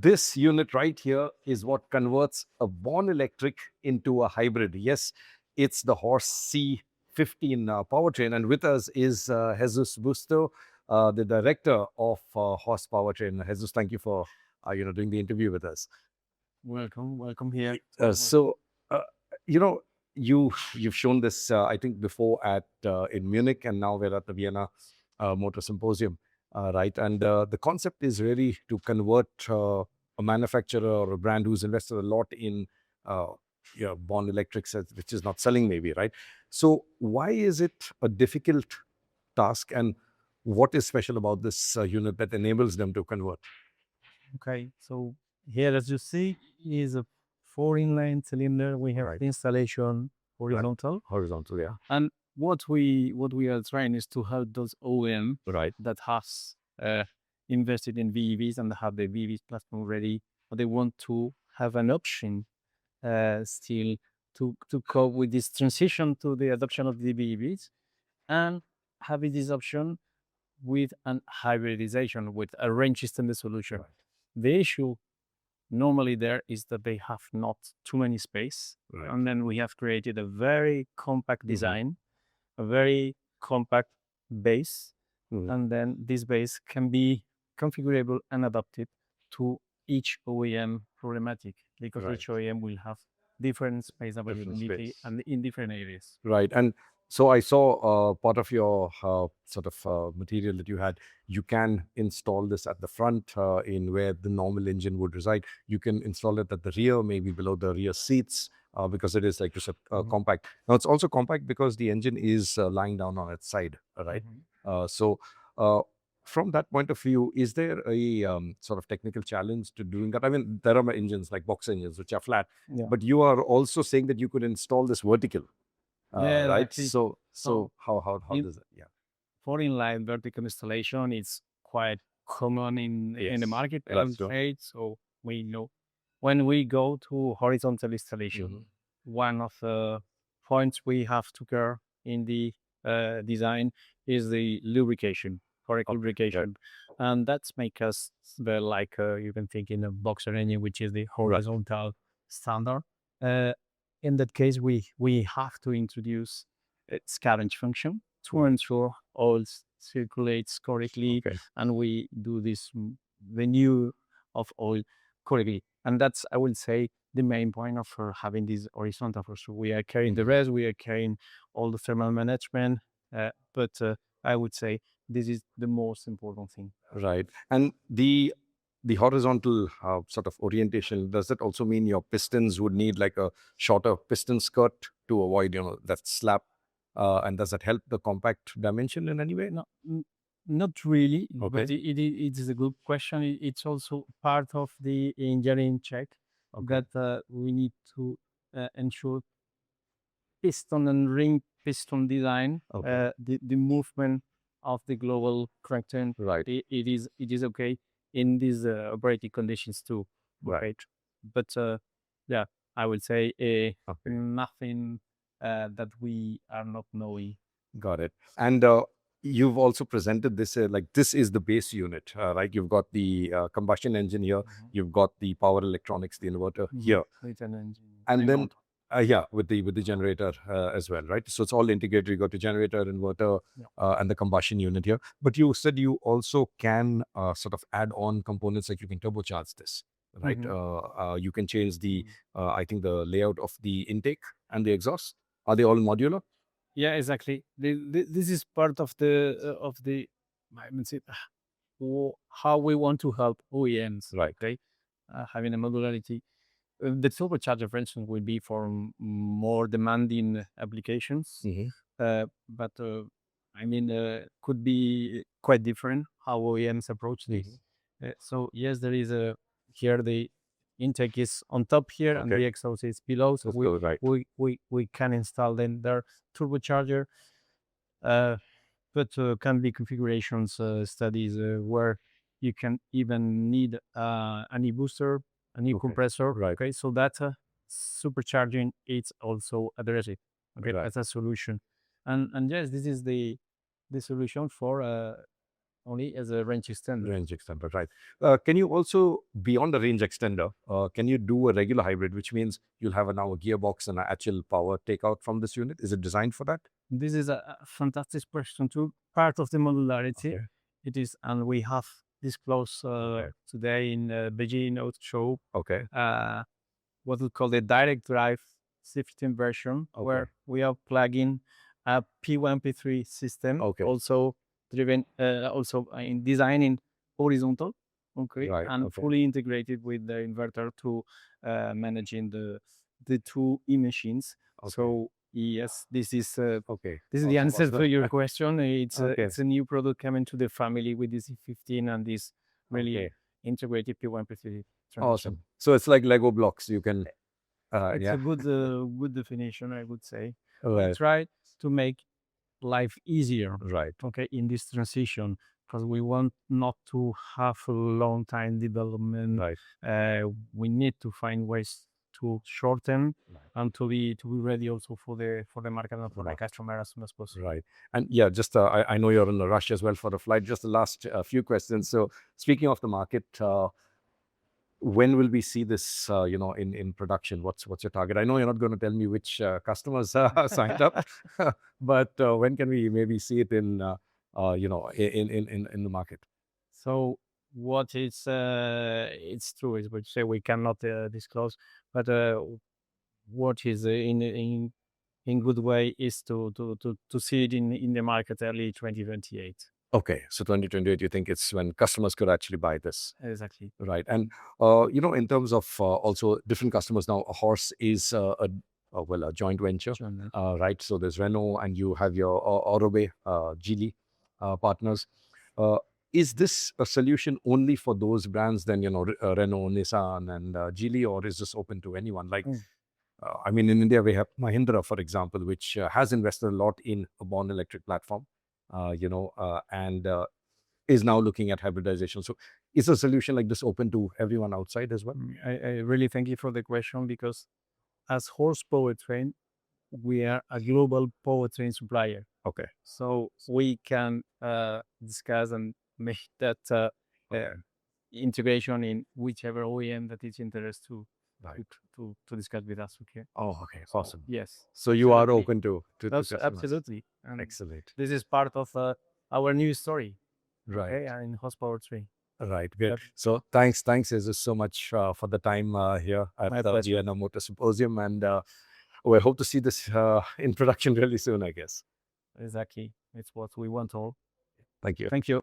this unit right here is what converts a born electric into a hybrid. Yes, it's the Horse C15 powertrain. And with us is Jesus Busto, the director of Horse Powertrain. Jesus, thank you for doing the interview with us. Welcome here. So, you've shown this, I think, before at in Munich, and now we're at the Vienna Motor Symposium, right? And the concept is really to convert a manufacturer or a brand who's invested a lot in born electrics, which is not selling maybe, right? So, why is it a difficult task, and what is special about this unit that enables them to convert? Okay, so here, as you see, is a 4 inline cylinder. We have Right. the installation horizontal, Horizontal, yeah. and what we are trying is to help those OEM Right. that has invested in BEVs and have the BEVs platform ready, but they want to have an option still to cope with this transition to the adoption of the BEVs, and having this option with an hybridization with a range extender solution. Right. The issue normally there is that they have not too many space, Right. and then we have created a very compact Mhm. design, a very compact base, Mhm. and then this base can be configurable and adapted to each OEM problematic, because Right. each OEM will have different space Different availability space. and in different areas. Right. And so I saw part of your sort of material that you had. You can install this at the front in where the normal engine would reside. You can install it at the rear, maybe below the rear seats, because it is, like you said, Mhm. compact. Now, it's also compact because the engine is lying down on its side, right? So, uh, from that point of view, is there a sort of technical challenge to doing that? I mean, there are engines like box engines, which are flat, Yeah. but you are also saying that you could install this vertical. Yeah, Right. exactly. So So how in does it? Yeah. 4 inline vertical installation is quite common in the Yes, market, I that's would true. say. So we know when we go to horizontal installation, Mhm. one of the points we have to care in the design is the lubrication, correct Okay. lubrication, and that's make us like you can think in a boxer engine, which is the horizontal standard. Uh, in that case, we have to introduce a scavenge function to Right. ensure oil circulates correctly, Okay. and we do this renew of oil correctly. And that's, I would say, the main point of having this horizontal. So we are carrying the Mhm. rest, we are carrying all the thermal management, but I would say this is the most important thing. Right. And the horizontal sort of orientation, does that also mean your pistons would need like a shorter piston skirt to avoid that slap? And does that help the compact dimension in any way? No, not really, Okay. but it is a good question. It's also part of the engineering check Okay. that we need to ensure piston and ring piston design, Okay. the movement of the global crankturn. Right. It is okay in these operating conditions too. Right. Okay, but yeah, I would say Okay. nothing that we are not knowing. Got it. And you've also presented this like this is the base unit, right? You've got the combustion engine here. You've got the power electronics, the inverter here, It's an engine. and then yeah, with the generator as well, right? So it's all integrated. You got the generator, inverter, Yeah. and the combustion unit here. But you said you also can sort of add on components, like you can turbocharge this, right? You can change the I think the layout of the intake and the exhaust. Are they all modular? Yeah, exactly. This is part of the I mean, how we want to help OEMs. Right. Okay, having a modularity. The turbocharger, for instance, will be for more demanding applications, Mhm. but I mean, could be quite different how OEMs approach this. So yes, there is a here the intake is on top here and Okay. the exhaust is below. So Let's go right. we can install then their turbocharger, uh, but can be configurations studies where you can even need an e-booster, an e-compressor. Right. Okay, so that supercharging it's also addressed. Okay, Right. as a solution, and yes, this is the solution for only as a range extender. Range extender, right. Can you also, beyond the range extender, can you do a regular hybrid, which means you'll have now a gearbox and an actual power takeout from this unit? Is it designed for that? This is a fantastic question too. Part of the modularity. Okay. It is, and we have disclosed today in the Beijing Auto Show Okay. what we call the direct drive C15 version, where we are plugging a P1, P3 system, also driven, also in designing horizontal, Right, and fully integrated with the inverter to managing the two e-machines. So yes, this is the answer to your question. It's a new product coming to the family with this C15 and this really integrated P1, P3 transmission. Awesome. So it's like Lego blocks. You can. It's a good definition, I would say. We try to make life easier, in this transition, because we want not to have a long time development. We need to find ways to shorten and to be ready also for the market and for the customer as soon as possible. Right. And yeah, just I know you're in a rush as well for the flight. Just the last few questions. So speaking of the market, when will we see this, in production? What's your target? I know you're not going to tell me which customers are signed up, but when can we maybe see it in the market? So what is it's true is what you say we cannot disclose, but what is in good way is to see it in the market early 2028. Okay, so 2028, you think it's when customers could actually buy this? Exactly. Right. And, in terms of also different customers now, Horse is a joint venture, right? So there's Renault and you have your Aurobay, Geely partners. Is this a solution only for those brands then, Renault, Nissan and Geely, or is this open to anyone? Like, I mean, in India, we have Mahindra, for example, which has invested a lot in a born electric platform. And is now looking at hybridization. So is a solution like this open to everyone outside as well? I really thank you for the question, because as Horse Powertrain, we are a global powertrain supplier. Okay. So we can discuss and make that integration in whichever OEM that is interested to discuss with us. Okay. Oh, okay. Awesome. Yes. So you are open to absolutely. And excellent. this is part of our new story. Right. Okay, and in Horse Powertrain. Right. Good. So thanks, Jesus, so much for the time here at the Vienna Motor Symposium, and we hope to see this in production really soon, I guess. Exactly. It's what we want all. Thank you. Thank you.